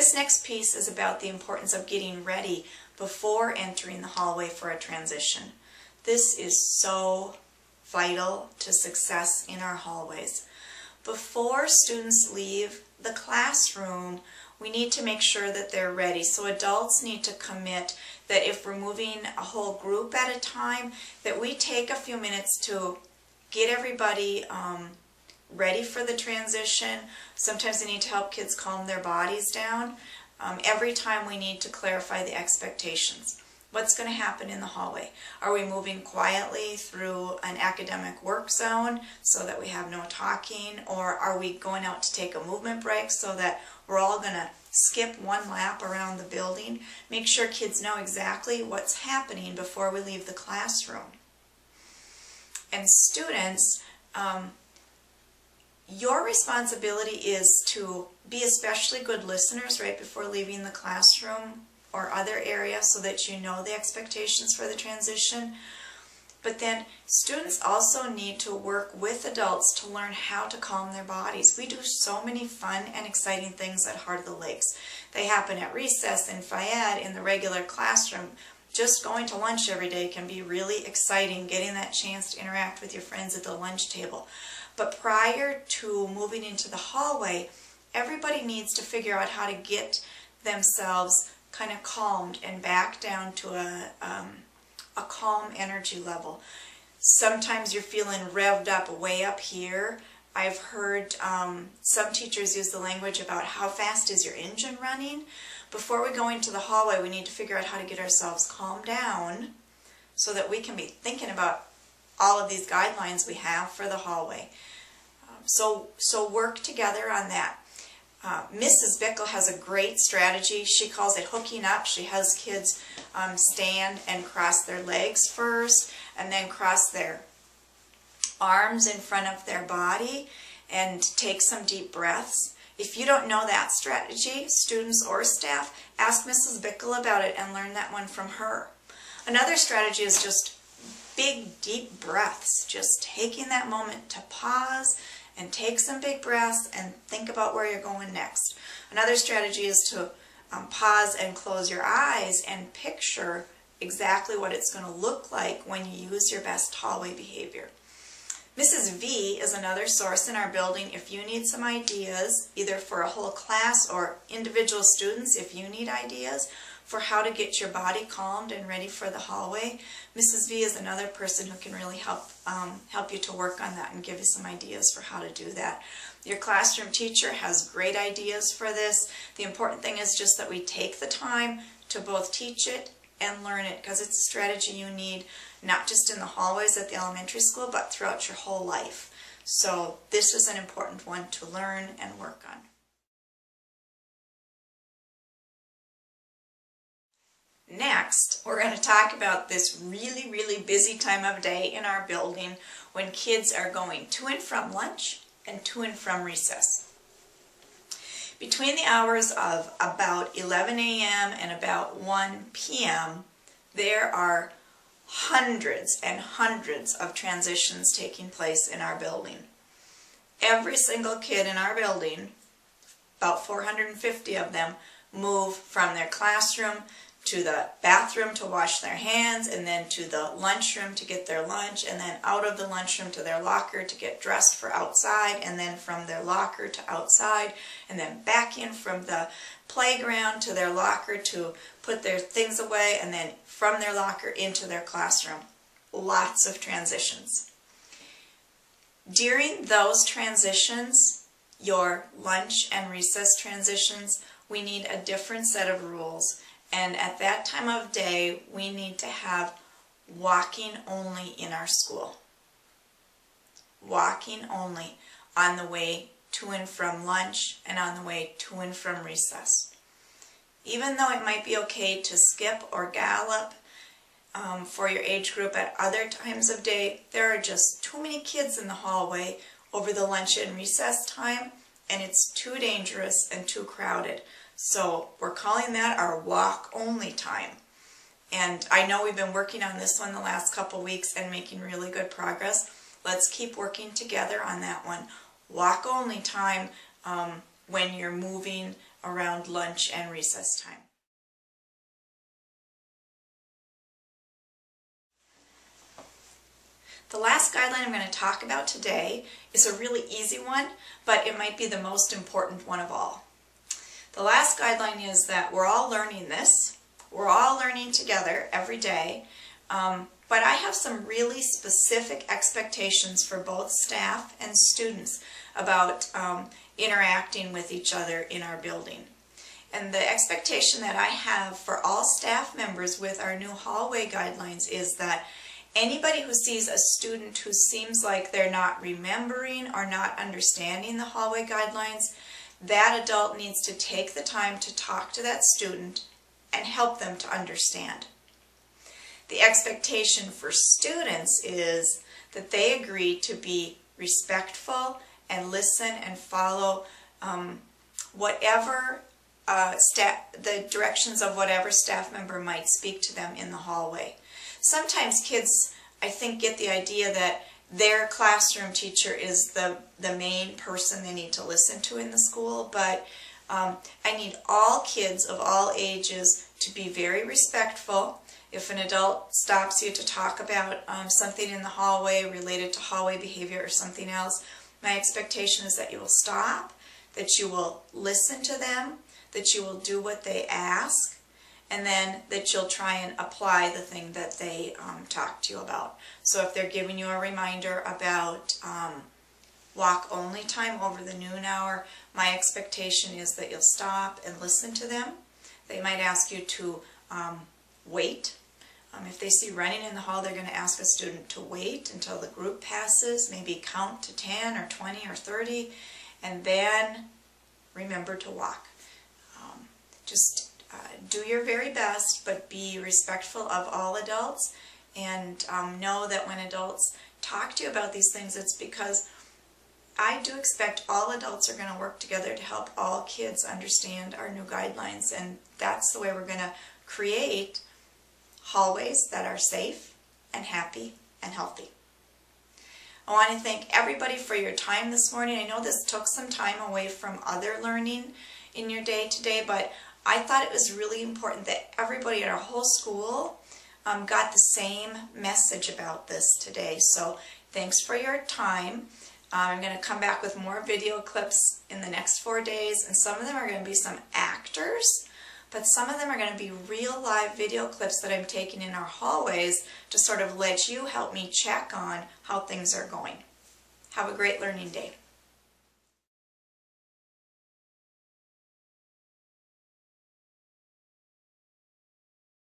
This next piece is about the importance of getting ready before entering the hallway for a transition. This is so vital to success in our hallways. Before students leave the classroom, we need to make sure that they're ready. So adults need to commit that if we're moving a whole group at a time, that we take a few minutes to get everybody ready for the transition. Sometimes we need to help kids calm their bodies down. Every time we need to clarify the expectations. What's going to happen in the hallway? Are we moving quietly through an academic work zone so that we have no talking? Or are we going out to take a movement break so that we're all going to skip one lap around the building? Make sure kids know exactly what's happening before we leave the classroom. And students, your responsibility is to be especially good listeners right before leaving the classroom or other area so that you know the expectations for the transition. But then students also need to work with adults to learn how to calm their bodies. We do so many fun and exciting things at Heart of the Lakes. They happen at recess, in Fayette, in the regular classroom. Just going to lunch every day can be really exciting, getting that chance to interact with your friends at the lunch table. But prior to moving into the hallway, everybody needs to figure out how to get themselves kind of calmed and back down to a calm energy level. Sometimes you're feeling revved up way up here. I've heard some teachers use the language about how fast is your engine running. Before we go into the hallway, we need to figure out how to get ourselves calmed down so that we can be thinking about all of these guidelines we have for the hallway. So work together on that. Mrs. Bickle has a great strategy. She calls it hooking up. She has kids stand and cross their legs first and then cross their arms in front of their body and take some deep breaths. If you don't know that strategy, students or staff, ask Mrs. Bickle about it and learn that one from her. Another strategy is just big, deep breaths, just taking that moment to pause and take some big breaths and think about where you're going next. Another strategy is to pause and close your eyes and picture exactly what it's going to look like when you use your best hallway behavior. Mrs. V is another source in our building if you need some ideas, either for a whole class or individual students if you need ideas for how to get your body calmed and ready for the hallway. Mrs. V is another person who can really help you to work on that and give you some ideas for how to do that. Your classroom teacher has great ideas for this. The important thing is just that we take the time to both teach it and learn it, because it's a strategy you need not just in the hallways at the elementary school, but throughout your whole life. So this is an important one to learn and work on. Next, we're going to talk about this really, really busy time of day in our building when kids are going to and from lunch and to and from recess. Between the hours of about 11 a.m. and about 1 p.m., there are hundreds and hundreds of transitions taking place in our building. Every single kid in our building, about 450 of them, move from their classroom to the bathroom to wash their hands, and then to the lunchroom to get their lunch, and then out of the lunchroom to their locker to get dressed for outside, and then from their locker to outside, and then back in from the playground to their locker to put their things away, and then from their locker into their classroom. Lots of transitions. During those transitions, your lunch and recess transitions, we need a different set of rules. And at that time of day, we need to have walking only in our school. Walking only on the way to and from lunch and on the way to and from recess. Even though it might be okay to skip or gallop for your age group at other times of day, there are just too many kids in the hallway over the lunch and recess time, and it's too dangerous and too crowded. So we're calling that our walk-only time. And I know we've been working on this one the last couple weeks and making really good progress. Let's keep working together on that one. Walk-only time when you're moving around lunch and recess time. The last guideline I'm going to talk about today is a really easy one, but it might be the most important one of all. The last guideline is that we're all learning this. We're all learning together every day, but I have some really specific expectations for both staff and students about interacting with each other in our building. And the expectation that I have for all staff members with our new hallway guidelines is that anybody who sees a student who seems like they're not remembering or not understanding the hallway guidelines, that adult needs to take the time to talk to that student and help them to understand. The expectation for students is that they agree to be respectful and listen and follow the directions of whatever staff member might speak to them in the hallway. Sometimes kids, I think, get the idea that their classroom teacher is the main person they need to listen to in the school, but I need all kids of all ages to be very respectful. If an adult stops you to talk about something in the hallway related to hallway behavior or something else, my expectation is that you will stop, that you will listen to them, that you will do what they ask, and then that you'll try and apply the thing that they talk to you about. So if they're giving you a reminder about walk-only time over the noon hour, my expectation is that you'll stop and listen to them. They might ask you to wait. If they see running in the hall, they're going to ask a student to wait until the group passes, maybe count to 10 or 20 or 30, and then remember to walk. Do your very best, but be respectful of all adults, and know that when adults talk to you about these things, it's because I do expect all adults are going to work together to help all kids understand our new guidelines, and that's the way we're going to create hallways that are safe and happy and healthy. I want to thank everybody for your time this morning. I know this took some time away from other learning in your day today, but I thought it was really important that everybody at our whole school got the same message about this today. So thanks for your time. I'm going to come back with more video clips in the next 4 days, and some of them are going to be some actors, but some of them are going to be real live video clips that I'm taking in our hallways to sort of let you help me check on how things are going. Have a great learning day.